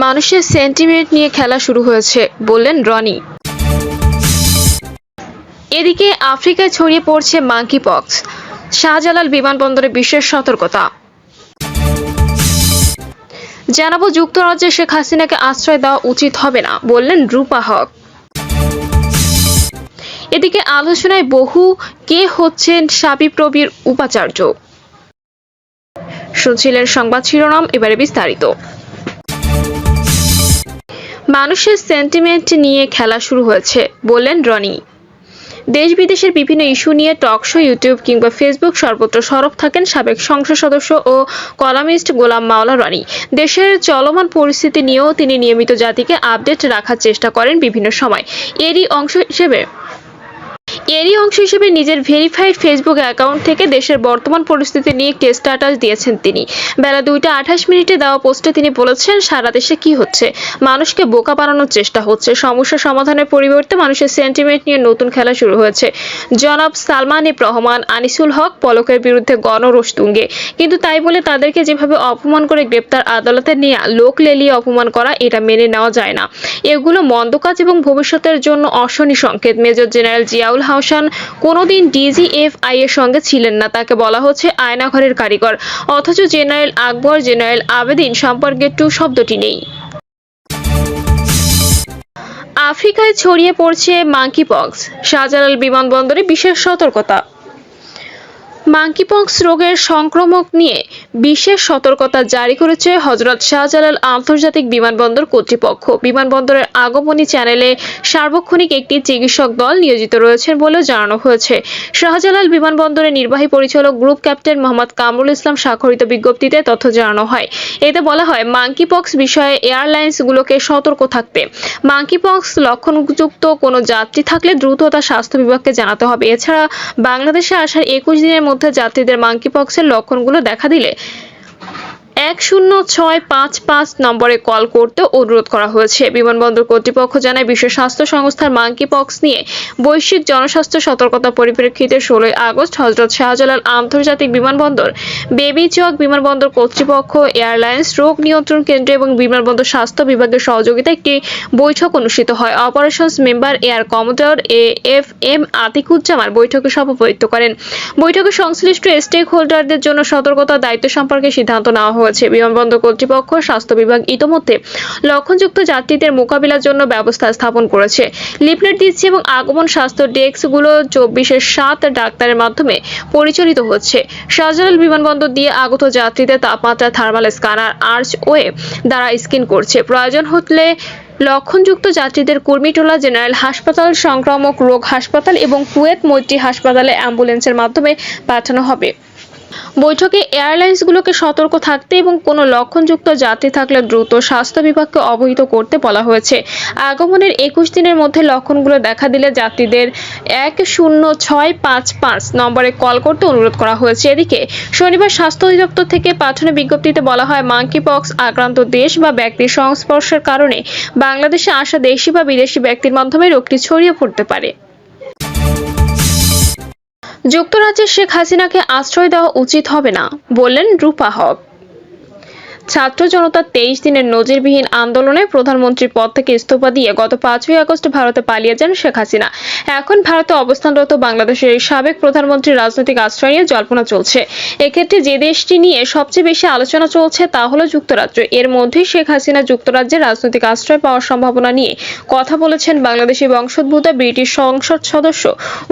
মানুষের সেন্টিমেন্ট নিয়ে খেলা শুরু হয়েছে, বললেন রনি। এদিকে আফ্রিকায় ছড়িয়ে পড়ছে মাঙ্কি পক্স। শাহজালাল বিমানবন্দরে বিশেষ সতর্কতা। জানাবো, যুক্তরাজ্যে শেখ হাসিনাকে আশ্রয় দেওয়া উচিত হবে না, বললেন রূপা হক। এদিকে আলোচনায় বহু কে হচ্ছেন শাবিপ্রবির উপাচার্য। শুনছিলেন সংবাদ শিরোনাম, এবারে বিস্তারিত। মানুষের সেন্টিমেন্ট নিয়ে খেলা শুরু হয়েছে, বললেন রনি। দেশ বিদেশের বিভিন্ন ইস্যু নিয়ে টক শো, ইউটিউব কিংবা ফেসবুক সর্বত্র সরব থাকেন সাবেক সংসদ সদস্য ও কলামিস্ট গোলাম মাওলা রনি। দেশের চলমান পরিস্থিতি নিয়েও তিনি নিয়মিত জাতিকে আপডেট রাখার চেষ্টা করেন বিভিন্ন সময়। এরই অংশ হিসেবে নিজের ভেরিফাইড ফেসবুক অ্যাকাউন্ট থেকে দেশের বর্তমান পরিস্থিতি নিয়ে একটি স্ট্যাটাস দিয়েছেন তিনি। বেলা 2টা28 দেওয়া পোস্টে তিনি বলেছেন, সারা দেশে কি হচ্ছে? মানুষকে বোকা বানানোর চেষ্টা হচ্ছে। সমস্যা সমাধানের পরিবর্তে মানুষের সেন্টিমেন্ট নিয়ে নতুন খেলা শুরু হয়েছে। জনাব সালমান এফ রহমান, আনিসুল হক পলকের বিরুদ্ধে গণরোষ তুঙ্গে। কিন্তু তাই বলে তাদেরকে যেভাবে অপমান করে গ্রেপ্তার, আদালতে নিয়ে লোক লেলিয়ে অপমান করা, এটা মেনে নেওয়া যায় না। এগুলো মন্দ কাজ এবং ভবিষ্যতের জন্য অশনি সংকেত। মেজর জেনারেল জিয়াউল হাসান কোনোদিন ডিজিএফআই এর সঙ্গে ছিলেন না। তাকে বলা হচ্ছে আয়নাঘরের কারিগর, অথচ জেনারেল আকবর, জেনারেল আবেদিন সম্পর্কে টু শব্দটি নেই। আফ্রিকায় ছড়িয়ে পড়ছে মাঙ্কি পক্স। শাহজালাল বিমানবন্দরে বিশেষ সতর্কতা। মাঙ্কিপক্স রোগের সংক্রমক নিয়ে বিশেষ সতর্কতা জারি করেছে হযরত শাহজালাল আন্তর্জাতিক বিমানবন্দর কর্তৃপক্ষ। বিমানবন্দরের আগমনী চ্যানেলে সার্বক্ষণিক একটি চিকিৎসক দল নিয়োজিত রয়েছেন বলেও জানানো হয়েছে। শাহজালাল বিমানবন্দরের নির্বাহী পরিচালক গ্রুপ ক্যাপ্টেন মোহাম্মদ কামরুল ইসলাম স্বাক্ষরিত বিজ্ঞপ্তিতে তথ্য জানানো হয়। এতে বলা হয়, মাঙ্কিপক্স বিষয়ে এয়ারলাইন্সগুলোকে সতর্ক থাকতে। মাঙ্কিপক্স লক্ষণযুক্ত কোনো যাত্রী থাকলে দ্রুত তা স্বাস্থ্য বিভাগকে জানাতে হবে। এছাড়া বাংলাদেশে আসার 21 দিনের মধ্যে যাত্রীদের মাঙ্কিপক্সের লক্ষণগুলো দেখা দিলে 10655 নম্বরে কল করতে অনুরোধ করা হয়েছে। বিমানবন্দর কর্তৃপক্ষ জানায়, বিশ্ব স্বাস্থ্য সংস্থার মাঙ্কিপক্স নিয়ে বৈশ্বিক জনস্বাস্থ্য সতর্কতার পরিপ্রেক্ষিতে 16 আগস্ট হযরত শাহজালাল আন্তর্জাতিক বিমানবন্দর, বেবি চক বিমানবন্দর কর্তৃপক্ষ, এয়ারলাইন্স রোগ নিয়ন্ত্রণ কেন্দ্র এবং বিমানবন্দর স্বাস্থ্য বিভাগের সহযোগিতায় একটি বৈঠক অনুষ্ঠিত হয়। Operations member air commodore AFM Atikuzzaman বৈঠকে সভাপতিত্ব করেন। বৈঠকে সংশ্লিষ্ট স্টেক হোল্ডারদের জন্য সতর্কতার দায়িত্ব সম্পর্কে সিদ্ধান্ত নেওয়া হয়েছে। বিমানবন্দর কর্তৃপক্ষ, স্বাস্থ্য বিভাগ ইতোমধ্যে লক্ষণযুক্ত যাত্রীদের মোকাবিলার জন্য ব্যবস্থা স্থাপন করেছে। লিফলেট দিচ্ছে এবং আগমন স্বাস্থ্য ডেস্কগুলো 24/7 ডাক্তারের মাধ্যমে পরিচালিত হচ্ছে। শাহজালাল বিমানবন্দর দিয়ে আগত যাত্রীদের তাপমাত্রা থার্মাল স্ক্যানার আর্চওয়ে দ্বারা স্ক্যান করছে। প্রয়োজন হলে লক্ষণযুক্ত যাত্রীদের কুর্মিটোলা জেনারেল হাসপাতাল, সংক্রামক রোগ হাসপাতাল এবং কুয়েত মৈত্রী হাসপাতালে অ্যাম্বুলেন্সের মাধ্যমে পাঠানো হবে। বৈঠকে এয়ারলাইন্সগুলোকে সতর্ক থাকতে এবং কোনো লক্ষণযুক্ত যাত্রী থাকলে দ্রুত স্বাস্থ্য বিভাগকে অবহিত করতে বলা হয়েছে। আগমনের 21 দিনের মধ্যে লক্ষণগুলো দেখা দিলে যাত্রীদের 10655 নম্বরে কল করতে অনুরোধ করা হয়েছে। এদিকে শনিবার স্বাস্থ্য অধিদপ্তর থেকে পাঠানো বিজ্ঞপ্তিতে বলা হয়, মাঙ্কিপক্স আক্রান্ত দেশ বা ব্যক্তির সংস্পর্শের কারণে বাংলাদেশে আসা দেশি বা বিদেশি ব্যক্তির মাধ্যমে রোগটি ছড়িয়ে পড়তে পারে। যুক্তরাজ্যে শেখ হাসিনাকে আশ্রয় দেওয়া উচিত হবে না, বললেন রূপা হক। ছাত্র জনতার 23 দিনের নজিরবিহীন আন্দোলনে প্রধানমন্ত্রীর পদ থেকে ইস্তফা দিয়ে গত 5ই আগস্ট ভারতে পালিয়ে যান শেখ হাসিনা। এখন ভারতে অবস্থানরত বাংলাদেশের এই সাবেক প্রধানমন্ত্রীর রাজনৈতিক আশ্রয় নিয়ে জল্পনা চলছে। এক্ষেত্রে যে দেশটি নিয়ে সবচেয়ে বেশি আলোচনা চলছে তা হলো যুক্তরাজ্য। এর মধ্যেই শেখ হাসিনা যুক্তরাজ্যে রাজনৈতিক আশ্রয় পাওয়ার সম্ভাবনা নিয়ে কথা বলেছেন বাংলাদেশি বংশোদ্ভূত ব্রিটিশ সংসদ সদস্য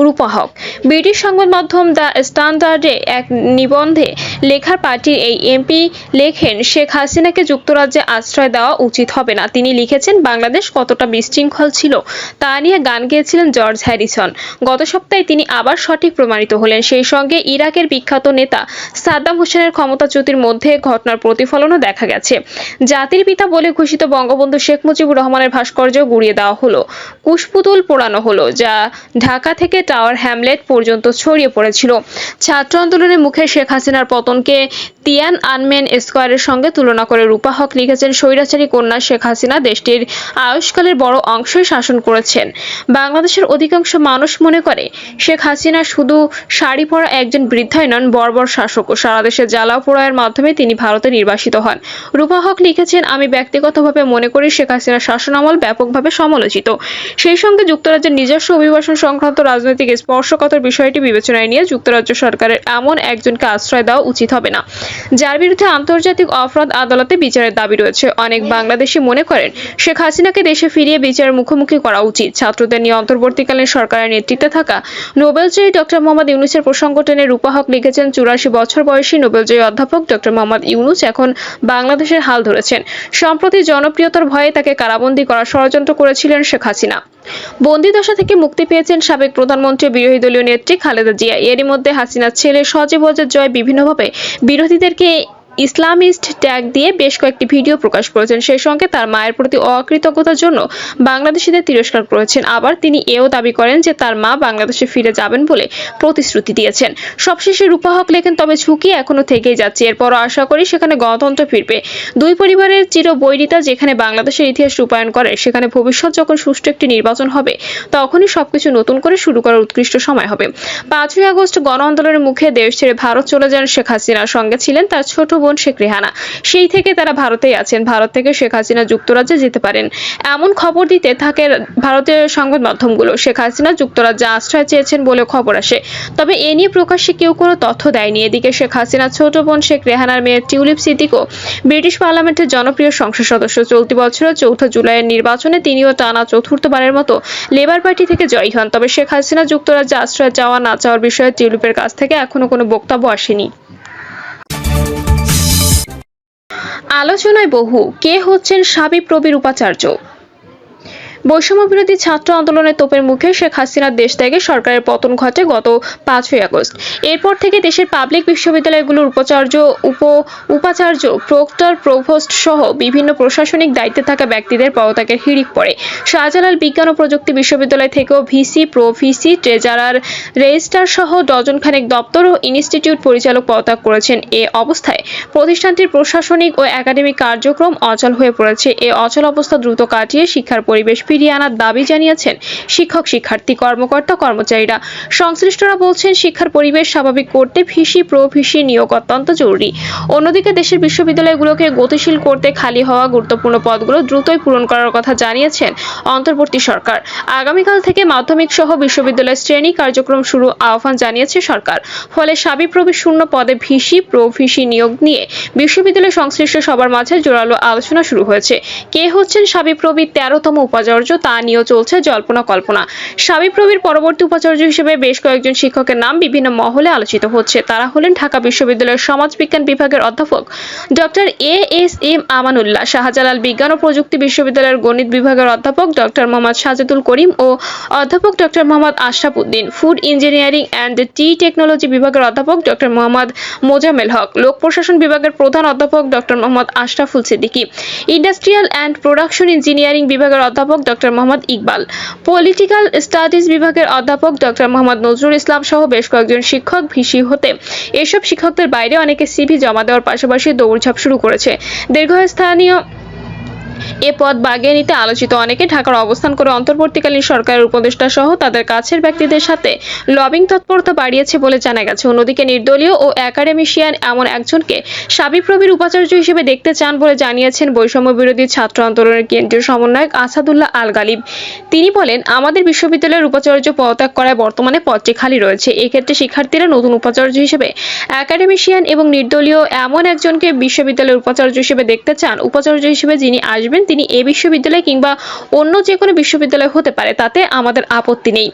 রূপা হক। ব্রিটিশ সংবাদ মাধ্যম দ্য স্ট্যান্ডার্ডে এক নিবন্ধে লেখার পার্টির এই এমপি লেখেন, শেখ হাসিনাকে যুক্তরাজ্যে আশ্রয় দেওয়া উচিত হবে না। তিনি লিখেছেন, বাংলাদেশ কতটা বিশৃঙ্খল ছিল তা নিয়ে গান গেয়েছিলেন জর্জ হ্যারিসন। গত সপ্তাহে তিনি আবার সঠিক প্রমাণিত হলেন। সেই সঙ্গে ইরাকের বিখ্যাত নেতা সাদ্দাম হোসেনের ক্ষমতাচ্যুতির মধ্যে ঘটনার প্রতিফলনও দেখা গেছে। জাতির পিতা বলে ঘোষিত বঙ্গবন্ধু শেখ মুজিবুর রহমানের ভাস্কর্য গুঁড়িয়ে দেওয়া হলো, কুশপুতুল পোড়ানো হলো, যা ঢাকা থেকে টাওয়ার হ্যামলেট পর্যন্ত ছড়িয়ে পড়েছিল। ছাত্র আন্দোলনের মুখে শেখ হাসিনার পতনকে তিয়ানআনমেন স্কয়ারের সঙ্গে তুলনা করে রূপা হক লিখেছেন, স্বৈরাচারী কন্যা শেখ হাসিনা দেশটির আয়ুষ্কালের বড় অংশই শাসন করেছেন। বাংলাদেশের অধিকাংশ মানুষ মনে করে শেখ হাসিনা শুধু শাড়ি পরা একজন বৃদ্ধাই নন, বর্বর শাসকও। সারা দেশে জ্বালাও পোড়াইয়ের মাধ্যমে তিনি ভারতে নির্বাসিত হন। রূপা হক লিখেছেন, আমি ব্যক্তিগতভাবে মনে করি শেখ হাসিনার শাসনামল ব্যাপকভাবে সমালোচিত। সেই সঙ্গে যুক্তরাজ্যের নিজস্ব অভিবাসন সংক্রান্ত রাজনৈতিক স্পর্শকাতর বিষয়টি বিবেচনায় নিয়ে যুক্তরাজ্য সরকারের এমন একজনকে আশ্রয় দেওয়া উচিত হবে না, যার বিরুদ্ধে আন্তর্জাতিক অপরাধ আদালতে বিচারের দাবি রয়েছে। অনেক বাংলাদেশি মনে করেন শেখ হাসিনাকে দেশে ফিরিয়ে বিচারের মুখোমুখি করা উচিত। ছাত্রদের নিয়ে অন্তর্বর্তীকালীন সরকারের নেতৃত্বে থাকা নোবেলজয়ী ডক্টর মোহাম্মদ ইউনূসের প্রসঙ্গ টেনে রূপা হক লিখেছেন, 84 বছর বয়সী নোবেলজয়ী অধ্যাপক ডক্টর মোহাম্মদ ইউনূস এখন বাংলাদেশের হাল ধরেছেন। সম্প্রতি জনপ্রিয়তার ভয়ে তাকে কারাবন্দী করার ষড়যন্ত্র করেছিলেন শেখ হাসিনা। বন্দিদশা থেকে মুক্তি পেয়েছেন সাবেক প্রধানমন্ত্রী বিরোধী দলীয় নেত্রী খালেদা জিয়া। এরই মধ্যে হাসিনার ছেলে সজীব ওয়াজেদ জয় বিভিন্নভাবে বিরোধীদেরকে ইসলামিস্ট ট্যাগ দিয়ে বেশ কয়েকটি ভিডিও প্রকাশ করেছেন। সেই সঙ্গে তার মায়ের প্রতি অকৃতজ্ঞতার জন্য বাংলাদেশিদের তিরস্কার করেছেন। আবার তিনি এও দাবি করেন যে তার মা বাংলাদেশে ফিরে যাবেন বলে প্রতিশ্রুতি দিয়েছেন। সবশেষে রূপা হক লেখেন, তবে ঝুঁকি এখনো থেকেই যাচ্ছে। এরপরও আশা করি সেখানে গণতন্ত্র ফিরবে। দুই পরিবারের চিরবৈরিতা যেখানে বাংলাদেশের ইতিহাস রূপায়ণ করে, সেখানে ভবিষ্যৎ যখন সুষ্ঠু একটি নির্বাচন হবে, তখনই সবকিছু নতুন করে শুরু করার উৎকৃষ্ট সময় হবে। 5ই আগস্ট গণ আন্দোলনের মুখে দেশ ছেড়ে ভারত চলে যান শেখ হাসিনার সঙ্গে ছিলেন তার ছোট বোন শেখ রেহানা। সেই থেকে তারা ভারতেই আছেন। ভারত থেকে শেখ হাসিনা যুক্তরাজ্যে যেতে পারেন এমন খবর দিতে থাকে ভারতীয় সংবাদ মাধ্যমগুলো। শেখ হাসিনা যুক্তরাজ্যে আশ্রয় চেয়েছেন বলে খবর আসে, তবে এ নিয়ে প্রকাশ্যে কেউ কোনো তথ্য দেয়নি। এদিকে শেখ হাসিনার ছোট বোন শেখ রেহানার মেয়ে টিউলিপ সিদ্দিকও ব্রিটিশ পার্লামেন্টের জনপ্রিয় সংসদ সদস্য। চলতি বছরের 4 জুলাইয়ের নির্বাচনে তিনিও টানা চতুর্থবারের মতো লেবার পার্টি থেকে জয়ী হন। তবে শেখ হাসিনা যুক্তরাজ্যে আশ্রয় চাওয়া না চাওয়ার বিষয়ে টিউলিপের কাছ থেকে এখনো কোনো বক্তব্য আসেনি। আলোচনায় বহু, কে হচ্ছেন শাবিপ্রবির উপাচার্য? বৈষম্য বিরোধী ছাত্র আন্দোলনের তোপের মুখে শেখ হাসিনার দেশ থেকে সরকারের পতন ঘটে গত 5ই আগস্ট। এরপর থেকে দেশের পাবলিক বিশ্ববিদ্যালয়গুলোর উপাচার্য, প্রক্টর, প্রভোস্ট সহ বিভিন্ন প্রশাসনিক দায়িত্বে থাকা ব্যক্তিদের পদত্যাগের হিড়িক পড়ে। শাহজালাল বিজ্ঞান ও প্রযুক্তি বিশ্ববিদ্যালয় থেকেও VC, pro VC, treasurer, registrar সহ ডজনখানেক দপ্তর ও ইনস্টিটিউট পরিচালক পদত্যাগ করেছেন। এ অবস্থায় প্রতিষ্ঠানটির প্রশাসনিক ও একাডেমিক কার্যক্রম অচল হয়ে পড়েছে। এ অচল অবস্থা দ্রুত কাটিয়ে শিক্ষার পরিবেশ ফিরিয়ে আনার দাবি জানিয়েছেন শিক্ষক, শিক্ষার্থী, কর্মকর্তা, কর্মচারীরা। সংশ্লিষ্টরা বলছেন, শিক্ষার পরিবেশ স্বাভাবিক করতে ভিসি, প্রো ভিসি নিয়োগ অত্যন্ত জরুরি। অন্যদিকে দেশের বিশ্ববিদ্যালয়গুলোকে গতিশীল করতে খালি হওয়া গুরুত্বপূর্ণ পদগুলো দ্রুতই পূরণ করার কথা জানিয়েছেন অন্তর্বর্তী সরকার। আগামীকাল থেকে মাধ্যমিক সহ বিশ্ববিদ্যালয় শ্রেণী কার্যক্রম শুরু আহ্বান জানিয়েছে সরকার। ফলে শাবিপ্রবি শূন্য পদে ভিসি, প্রো ভিসি নিয়োগ নিয়ে বিশ্ববিদ্যালয় সংশ্লিষ্ট সবার মাঝে জোরালো আলোচনা শুরু হয়েছে। কে হচ্ছেন শাবিপ্রবির 13তম উপাচার্য তা নিয়েও চলছে জল্পনা কল্পনা। শাবিপ্রবির পরবর্তী উপাচার্য হিসেবে বেশ কয়েকজন শিক্ষকের নাম বিভিন্ন মহলে আলোচিত হচ্ছে। তারা হলেন ঢাকা বিশ্ববিদ্যালয়ের সমাজবিজ্ঞান বিভাগের অধ্যাপক ডক্টর ASM আমানুল্লাহ, শাহজালাল বিজ্ঞান ও প্রযুক্তি বিশ্ববিদ্যালয়ের গণিত বিভাগের অধ্যাপক ডক্টর মোহাম্মদ সাজেদুল করিম ও অধ্যাপক doctor Mohammad Ashraf Uddin, food engineering and T technology বিভাগের অধ্যাপক ডক্টর মোহাম্মদ মোজাম্মেল হক, লোক প্রশাসন বিভাগের প্রধান অধ্যাপক doctor Mohammad Ashraful Siddiqui, industrial and production engineering বিভাগের অধ্যাপক doctor Mohammad Iqbal, political studies বিভাগের অধ্যাপক ডক্টর মোহাম্মদ নজরুল ইসলাম সহ বেশ কয়েকজন শিক্ষক ভিসি হতে এসব শিক্ষকদের বাইরে অনেকে সিভি জমা দেওয়ার পাশাপাশি দৌড়ঝাঁপ শুরু করেছে। দীর্ঘস্থানীয় এ পদ বাগিয়ে নিতে আলোচিত অনেকে ঢাকার অবস্থান করে অন্তর্বর্তীকালীন সরকারের উপদেষ্টা সহ তাদের কাছের ব্যক্তিদের সাথে লবিং তৎপরতা বাড়িয়েছে বলে জানা গেছে। অন্যদিকে নির্দলীয় ও একাডেমিশিয়ান এমন একজনকে শাবিপ্রবির উপাচার্য হিসেবে দেখতে চান বলে জানিয়েছেন বৈষম্য বিরোধী ছাত্র আন্দোলনের কেন্দ্রীয় সমন্বয়ক আসাদুল্লাহ আল গালিব। তিনি বলেন, আমাদের বিশ্ববিদ্যালয়ের উপাচার্য পদত্যাগ করায় বর্তমানে পদটি খালি রয়েছে। এক্ষেত্রে শিক্ষার্থীরা নতুন উপাচার্য হিসেবে একাডেমিশিয়ান এবং নির্দলীয় এমন একজনকে বিশ্ববিদ্যালয়ের উপাচার্য হিসেবে দেখতে চান। উপাচার্য হিসেবে যিনি আসবেন তিনি এই বিশ্ববিদ্যালয় কিংবা অন্য যে কোনো বিশ্ববিদ্যালয় হতে পারে, তাতে আমাদের আপত্তি নেই।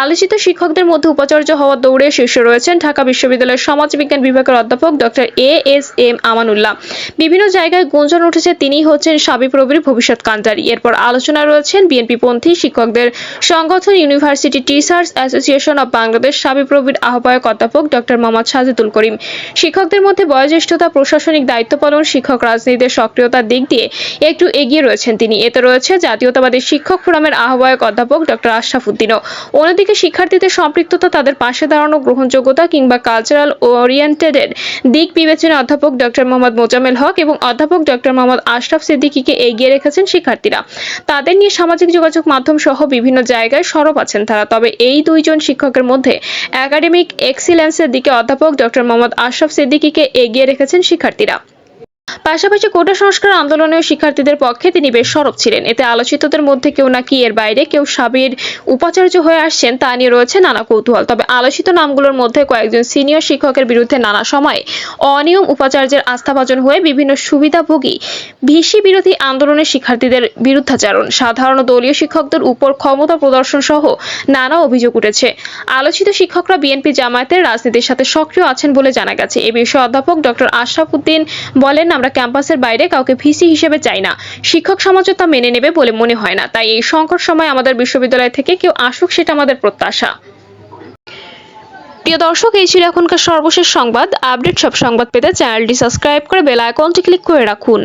আলোচিত শিক্ষকদের মধ্যে উপাচার্য হওয়ার দৌড়ে শীর্ষে রয়েছেন ঢাকা বিশ্ববিদ্যালয়ের সমাজবিজ্ঞান বিভাগের অধ্যাপক ডক্টর ASM আমানুল্লাহ। বিভিন্ন জায়গায় গুঞ্জন উঠেছে তিনিই হচ্ছেন শাবিপ্রবির ভবিষ্যৎ কাণ্ডারি। এরপর আলোচনা রয়েছেন বিএনপিপন্থী শিক্ষকদের সংগঠন university teachers association of Bangladesh শাবিপ্রবির আহ্বায়ক অধ্যাপক ডক্টর মোহাম্মদ সাজেদুল করিম। শিক্ষকদের মধ্যে বয়োজ্যেষ্ঠতা, প্রশাসনিক দায়িত্ব পালন, শিক্ষক রাজনীতির সক্রিয়তার দিক দিয়ে একটু এগিয়ে রয়েছেন তিনি। এতে রয়েছে জাতীয়তাবাদী শিক্ষক ফোরামের আহ্বায়ক অধ্যাপক ডক্টর আশরাফ উদ্দিনও। অন্যদিকে শিক্ষার্থীদের সম্পৃক্ততা, তাদের পাশে দাঁড়ানো, গ্রহণযোগ্যতা কিংবা কালচারাল ওরিয়েন্টেডের দিক বিবেচনায় অধ্যাপক ডক্টর মোহাম্মদ মোজাম্মেল হক এবং অধ্যাপক ডক্টর মোহাম্মদ আশরাফ সিদ্দিকীকে এগিয়ে রেখেছেন শিক্ষার্থীরা। তাদের নিয়ে সামাজিক যোগাযোগ মাধ্যম সহ বিভিন্ন জায়গায় সরব আছেন তারা। তবে এই দুইজন শিক্ষকের মধ্যে একাডেমিক এক্সিলেন্সের দিকে অধ্যাপক ডক্টর মোহাম্মদ আশরাফ সিদ্দিকীকে এগিয়ে রেখেছেন শিক্ষার্থীরা। পাশাপাশি কোটা সংস্কার আন্দোলনেও শিক্ষার্থীদের পক্ষে তিনি বেশ সরব ছিলেন। এতে আলোচিতদের মধ্যে কেউ নাকি এর বাইরে কেউ সাবির উপাচার্য হয়ে আসছেন তা নিয়ে রয়েছে নানা কৌতূহল। তবে আলোচিত নামগুলোর মধ্যে কয়েকজন সিনিয়র শিক্ষকের বিরুদ্ধে নানা সময়ে অনিয়ম, উপাচার্যের আস্থাভাজন হয়ে বিভিন্ন সুবিধাভোগী ভিসি বিরোধী আন্দোলনের শিক্ষার্থীদের বিরুদ্ধাচারণ, সাধারণ দলীয় শিক্ষকদের উপর ক্ষমতা প্রদর্শন সহ নানা অভিযোগ উঠেছে। আলোচিত শিক্ষকরা বিএনপি জামায়াতের রাজনীতির সাথে সক্রিয় আছেন বলে জানা গেছে। এ বিষয়ে অধ্যাপক ডক্টর আশরাফ উদ্দিন বলেন, আমরা ক্যাম্পাসের বাইরে কাউকে ভিসি হিসেবে চাই না। শিক্ষক সমাজও তা মেনে নেবে বলে মনে হয় না। তাই এই সংকট সময় আমাদের বিশ্ববিদ্যালয় থেকে কেউ আসুক, সেটা আমাদের প্রত্যাশা। প্রিয় দর্শক, এই ছিল এখনকার সর্বশেষ সংবাদ। আপডেট সব সংবাদ পেতে চ্যানেলটি সাবস্ক্রাইব করে বেল আইকনটি ক্লিক করে রাখুন।